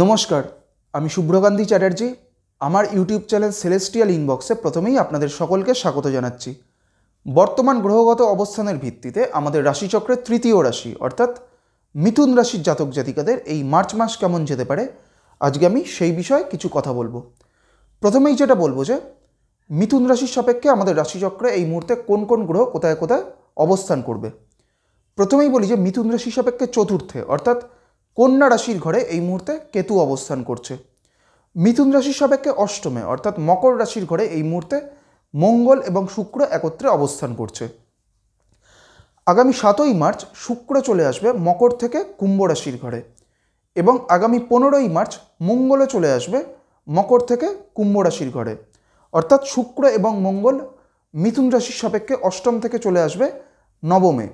নমস্কার, আমি শুভ্রকান্তি চ্যাটার্জি। আমার ইউটিউব চ্যানেল সেলেস্টিয়াল ইনবক্সে প্রথমেই আপনাদের সকলকে স্বাগত জানাচ্ছি। বর্তমান গ্রহগত অবস্থানের ভিত্তিতে আমাদের রাশিচক্রের তৃতীয় রাশি অর্থাৎ মিথুন রাশির জাতক জাতিকাদের এই মার্চ মাস কেমন যেতে পারে, আজকে আমি সেই বিষয়ে কিছু কথা বলবো। প্রথমেই যেটা বলবো যে মিথুন রাশির সাপেক্ষে আমাদের রাশিচক্রে এই মুহূর্তে কোন কোন গ্রহ কোথায় কোথায় অবস্থান করবে। প্রথমেই বলি যে মিথুন রাশির সাপেক্ষে চতুর্থে অর্থাৎ কন্যা রাশির ঘরে এই মুহূর্তে কেতু অবস্থান করছে। মিথুন রাশির সাপেক্ষে অষ্টমে অর্থাৎ মকর রাশির ঘরে এই মুহূর্তে মঙ্গল এবং শুক্র একত্রে অবস্থান করছে। আগামী 7ই মার্চ শুক্র চলে আসবে মকর থেকে কুম্ভ রাশির ঘরে এবং আগামী 15ই মার্চ মঙ্গলও চলে আসবে মকর থেকে কুম্ভ রাশির ঘরে। অর্থাৎ শুক্র এবং মঙ্গল মিথুন রাশির সাপেক্ষে অষ্টম থেকে চলে আসবে নবমে।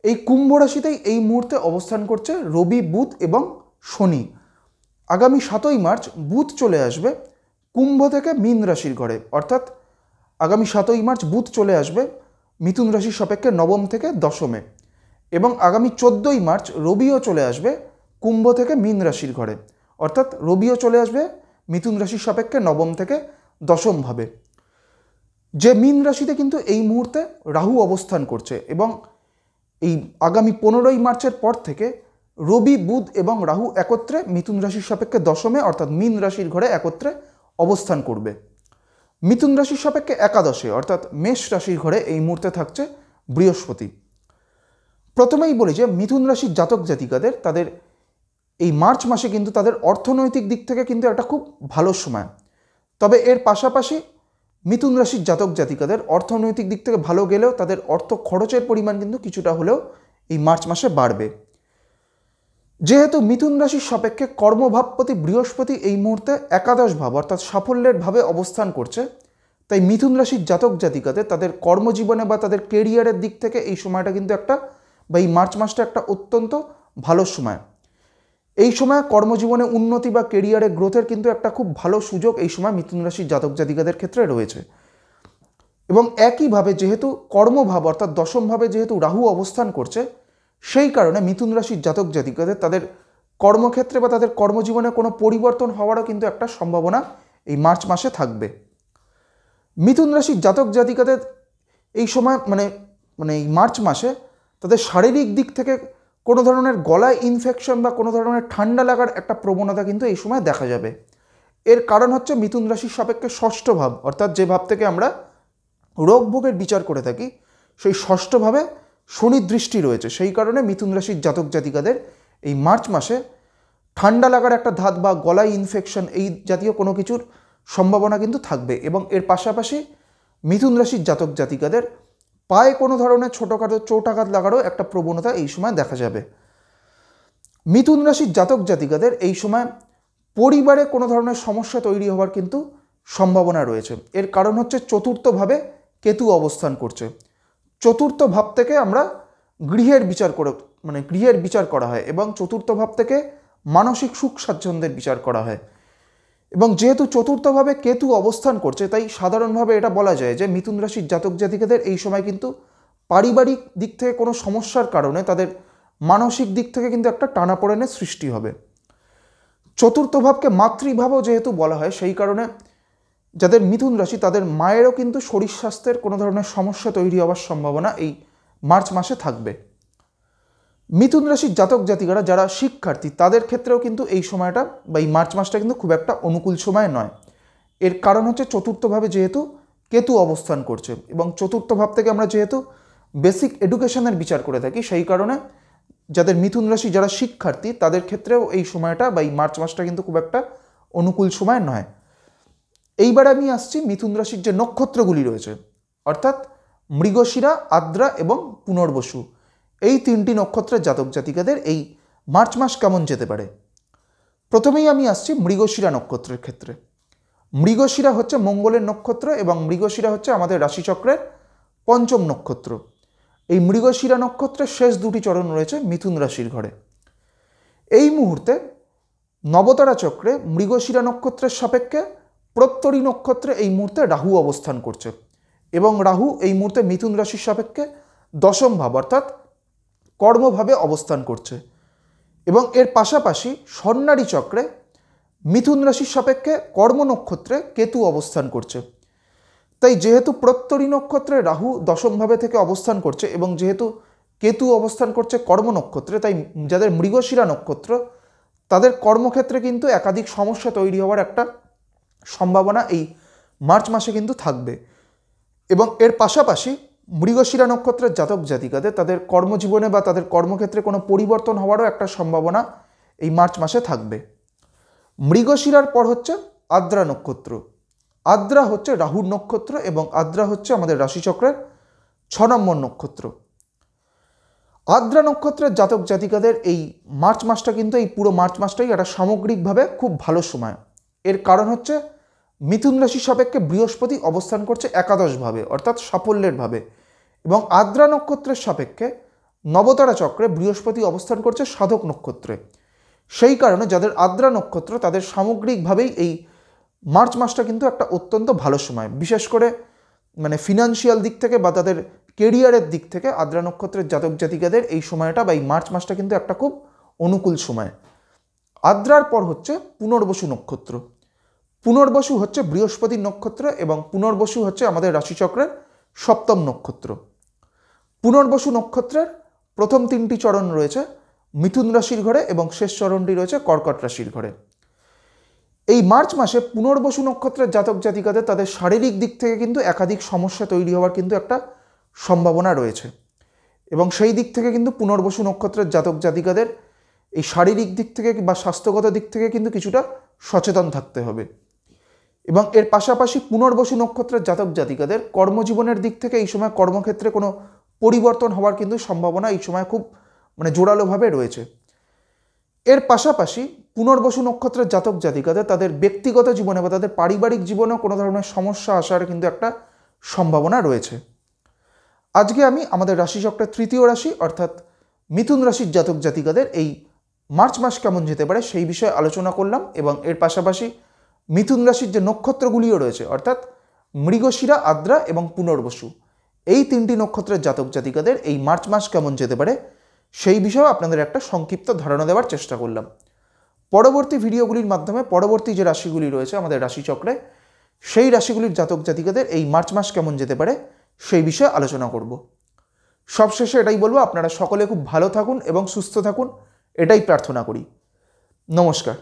এই কুম্ভ রাশিতেই এই মুহূর্তে অবস্থান করছে রবি, বুধ এবং শনি। আগামী 7ই মার্চ বুধ চলে আসবে কুম্ভ থেকে মীন রাশির ঘরে, অর্থাৎ আগামী 7ই মার্চ বুধ চলে আসবে মিথুন রাশির সাপেক্ষে নবম থেকে দশমে এবং আগামী 14ই মার্চ রবিও চলে আসবে কুম্ভ থেকে মীন রাশির ঘরে, অর্থাৎ রবিও চলে আসবে মিথুন রাশির সাপেক্ষে নবম থেকে দশমভাবে। যে মীন রাশিতে কিন্তু এই মুহূর্তে রাহু অবস্থান করছে এবং এই আগামী 15ই মার্চের পর থেকে রবি, বুধ এবং রাহু একত্রে মিথুন রাশির সাপেক্ষে দশমে অর্থাৎ মীন রাশির ঘরে একত্রে অবস্থান করবে। মিথুন রাশির সাপেক্ষে একাদশে অর্থাৎ মেষ রাশির ঘরে এই মুহূর্তে থাকছে বৃহস্পতি। প্রথমেই বলি যে মিথুন রাশির জাতক জাতিকাদের তাদের এই মার্চ মাসে কিন্তু তাদের অর্থনৈতিক দিক থেকে কিন্তু একটা খুব ভালো সময়। তবে এর পাশাপাশি মিথুন রাশির জাতক জাতিকাদের অর্থনৈতিক দিক থেকে ভালো গেলেও তাদের অর্থ খরচের পরিমাণ কিন্তু কিছুটা হলেও এই মার্চ মাসে বাড়বে। যেহেতু মিথুন রাশির সাপেক্ষে কর্মভাবপতি বৃহস্পতি এই মুহূর্তে একাদশ ভাব অর্থাৎ সাফল্যের ভাবে অবস্থান করছে, তাই মিথুন রাশির জাতক জাতিকাদের তাদের কর্মজীবনে বা তাদের কেরিয়ারের দিক থেকে এই সময়টা কিন্তু একটা বা এই মার্চ মাসটা একটা অত্যন্ত ভালো সময়। এই সময় কর্মজীবনে উন্নতি বা কেরিয়ারে গ্রোথের কিন্তু একটা খুব ভালো সুযোগ এই সময় মিথুন রাশির জাতক জাতিকাদের ক্ষেত্রে রয়েছে। এবং একইভাবে যেহেতু কর্মভাব অর্থাৎ দশমভাবে যেহেতু রাহু অবস্থান করছে, সেই কারণে মিথুন রাশির জাতক জাতিকাদের তাদের কর্মক্ষেত্রে বা তাদের কর্মজীবনে কোনো পরিবর্তন হওয়ারও কিন্তু একটা সম্ভাবনা এই মার্চ মাসে থাকবে। মিথুন রাশির জাতক জাতিকাদের এই সময় মানে এই মার্চ মাসে তাদের শারীরিক দিক থেকে কোনো ধরনের গলায় ইনফেকশন বা কোনো ধরনের ঠান্ডা লাগার একটা প্রবণতা কিন্তু এই সময় দেখা যাবে। এর কারণ হচ্ছে মিথুন রাশির সাপেক্ষে ষষ্ঠ ভাব অর্থাৎ যে ভাব থেকে আমরা রোগ ভোগের বিচার করে থাকি, সেই ষষ্ঠভাবে শনির দৃষ্টি রয়েছে। সেই কারণে মিথুন রাশির জাতক জাতিকাদের এই মার্চ মাসে ঠান্ডা লাগার একটা ধাত বা গলায় ইনফেকশন এই জাতীয় কোনো কিছুর সম্ভাবনা কিন্তু থাকবে। এবং এর পাশাপাশি মিথুন রাশির জাতক জাতিকাদের পায়ে কোনো ধরনের ছোটোখাটো চোটাঘাত লাগারও একটা প্রবণতা এই সময় দেখা যাবে। মিথুন রাশির জাতক জাতিকাদের এই সময় পরিবারে কোনো ধরনের সমস্যা তৈরি হওয়ার কিন্তু সম্ভাবনা রয়েছে। এর কারণ হচ্ছে চতুর্থভাবে কেতু অবস্থান করছে। চতুর্থ ভাব থেকে আমরা গৃহের বিচার করা হয় এবং চতুর্থ ভাব থেকে মানসিক সুখ স্বাচ্ছন্দ্যের বিচার করা হয়। এবং যেহেতু চতুর্থভাবে কেতু অবস্থান করছে, তাই সাধারণভাবে এটা বলা যায় যে মিথুন রাশির জাতক জাতিকাদের এই সময় কিন্তু পারিবারিক দিক থেকে কোনো সমস্যার কারণে তাদের মানসিক দিক থেকে কিন্তু একটা টানাপোড়েনের সৃষ্টি হবে। চতুর্থ ভাবকে মাতৃভাবও যেহেতু বলা হয়, সেই কারণে যাদের মিথুন রাশি তাদের মায়েরও কিন্তু শরীর স্বাস্থ্যের কোনো ধরনের সমস্যা তৈরি হওয়ার সম্ভাবনা এই মার্চ মাসে থাকবে। মিথুন রাশির জাতক জাতিকারা যারা শিক্ষার্থী তাদের ক্ষেত্রেও কিন্তু এই সময়টা বা এই মার্চ মাসটা কিন্তু খুব একটা অনুকূল সময় নয়। এর কারণ হচ্ছে চতুর্থভাবে যেহেতু কেতু অবস্থান করছে এবং চতুর্থ ভাব থেকে আমরা যেহেতু বেসিক এডুকেশনের বিচার করে থাকি, সেই কারণে যাদের মিথুন রাশি যারা শিক্ষার্থী তাদের ক্ষেত্রেও এই সময়টা বা এই মার্চ মাসটা কিন্তু খুব একটা অনুকূল সময় নয়। এইবার আমি আসছি মিথুন রাশির যে নক্ষত্রগুলি রয়েছে অর্থাৎ মৃগশিরা, আদ্রা এবং পুনর্বসু, এই তিনটি নক্ষত্রের জাতক জাতিকাদের এই মার্চ মাস কেমন যেতে পারে। প্রথমেই আমি আসছি মৃগশিরা নক্ষত্রের ক্ষেত্রে। মৃগশিরা হচ্ছে মঙ্গলের নক্ষত্র এবং মৃগশিরা হচ্ছে আমাদের রাশিচক্রের পঞ্চম নক্ষত্র। এই মৃগশিরা নক্ষত্রের শেষ দুটি চরণ রয়েছে মিথুন রাশির ঘরে। এই মুহূর্তে নবতারা চক্রে মৃগশিরা নক্ষত্রের সাপেক্ষে প্রত্যরী নক্ষত্রে এই মুহূর্তে রাহু অবস্থান করছে এবং রাহু এই মুহূর্তে মিথুন রাশির সাপেক্ষে দশম ভাব অর্থাৎ কর্মভাবে অবস্থান করছে। এবং এর পাশাপাশি স্বর্ণালী চক্রে মিথুন রাশির সাপেক্ষে কর্ম নক্ষত্রে কেতু অবস্থান করছে। তাই যেহেতু প্রত্যরী নক্ষত্রে রাহু দশমভাবে থেকে অবস্থান করছে এবং যেহেতু কেতু অবস্থান করছে কর্ম নক্ষত্রে, তাই যাদের মৃগশিরা নক্ষত্র তাদের কর্মক্ষেত্রে কিন্তু একাধিক সমস্যা তৈরি হওয়ার একটা সম্ভাবনা এই মার্চ মাসে কিন্তু থাকবে। এবং এর পাশাপাশি মৃগশিরা নক্ষত্রের জাতক জাতিকাদের তাদের কর্মজীবনে বা তাদের কর্মক্ষেত্রে কোনো পরিবর্তন হওয়ারও একটা সম্ভাবনা এই মার্চ মাসে থাকবে। মৃগশিরার পর হচ্ছে আদ্রা নক্ষত্র। আদ্রা হচ্ছে রাহুর নক্ষত্র এবং আদ্রা হচ্ছে আমাদের রাশিচক্রের 6 নম্বর নক্ষত্র। আদ্রা নক্ষত্রের জাতক জাতিকাদের এই মার্চ মাসটা কিন্তু এই পুরো মার্চ মাসটাই একটা সামগ্রিকভাবে খুব ভালো সময়। এর কারণ হচ্ছে মিথুন রাশি সাপেক্ষে বৃহস্পতি অবস্থান করছে একাদশভাবে অর্থাৎ সাফল্যের ভাবে, এবং আদ্রা নক্ষত্রের সাপেক্ষে নবতারা চক্রে বৃহস্পতি অবস্থান করছে সাধক নক্ষত্রে। সেই কারণে যাদের আদ্রা নক্ষত্র তাদের সামগ্রিকভাবেই এই মার্চ মাসটা কিন্তু একটা অত্যন্ত ভালো সময়, বিশেষ করে মানে ফিনান্সিয়াল দিক থেকে বা তাদের কেরিয়ারের দিক থেকে আদ্রা নক্ষত্রের জাতক জাতিকাদের এই সময়টা বা এই মার্চ মাসটা কিন্তু একটা খুব অনুকূল সময়। আদ্রার পর হচ্ছে পুনর্বসু নক্ষত্র। পুনর্বসু হচ্ছে বৃহস্পতির নক্ষত্র এবং পুনর্বসু হচ্ছে আমাদের রাশিচক্রের 7ম নক্ষত্র। পুনর্বসু নক্ষত্রের প্রথম 3টি চরণ রয়েছে মিথুন রাশির ঘরে এবং শেষ চরণটি রয়েছে কর্কট রাশির ঘরে। এই মার্চ মাসে পুনর্বসু নক্ষত্রের জাতক জাতিকাদের তাদের শারীরিক দিক থেকে কিন্তু একাধিক সমস্যা তৈরি হওয়ার কিন্তু একটা সম্ভাবনা রয়েছে, এবং সেই দিক থেকে কিন্তু পুনর্বসু নক্ষত্রের জাতক জাতিকাদের এই শারীরিক দিক থেকে বা স্বাস্থ্যগত দিক থেকে কিন্তু কিছুটা সচেতন থাকতে হবে। এবং এর পাশাপাশি পুনর্বসু নক্ষত্রের জাতক জাতিকাদের কর্মজীবনের দিক থেকে এই সময় কর্মক্ষেত্রে কোনো পরিবর্তন হওয়ার কিন্তু সম্ভাবনা এই সময় খুব জোরালোভাবে রয়েছে। এর পাশাপাশি পুনর্বসু নক্ষত্রের জাতক জাতিকাদের তাদের ব্যক্তিগত জীবনে বা তাদের পারিবারিক জীবনেও কোনো ধরনের সমস্যা আসার কিন্তু একটা সম্ভাবনা রয়েছে। আজকে আমি আমাদের রাশিচক্রের 3য় রাশি অর্থাৎ মিথুন রাশির জাতক জাতিকাদের এই মার্চ মাস কেমন যেতে পারে সেই বিষয়ে আলোচনা করলাম, এবং এর পাশাপাশি মিথুন রাশির যে নক্ষত্রগুলিও রয়েছে অর্থাৎ মৃগশিরা, আদ্রা এবং পুনর্বসু, এই 3টি নক্ষত্রের জাতক জাতিকাদের এই মার্চ মাস কেমন যেতে পারে সেই বিষয়ে আপনাদের একটা সংক্ষিপ্ত ধারণা দেওয়ার চেষ্টা করলাম। পরবর্তী ভিডিওগুলির মাধ্যমে পরবর্তী যে রাশিগুলি রয়েছে আমাদের রাশিচক্রে সেই রাশিগুলির জাতক জাতিকাদের এই মার্চ মাস কেমন যেতে পারে সেই বিষয়ে আলোচনা করব। সবশেষে এটাই বলবো, আপনারা সকলে খুব ভালো থাকুন এবং সুস্থ থাকুন, এটাই প্রার্থনা করি। নমস্কার।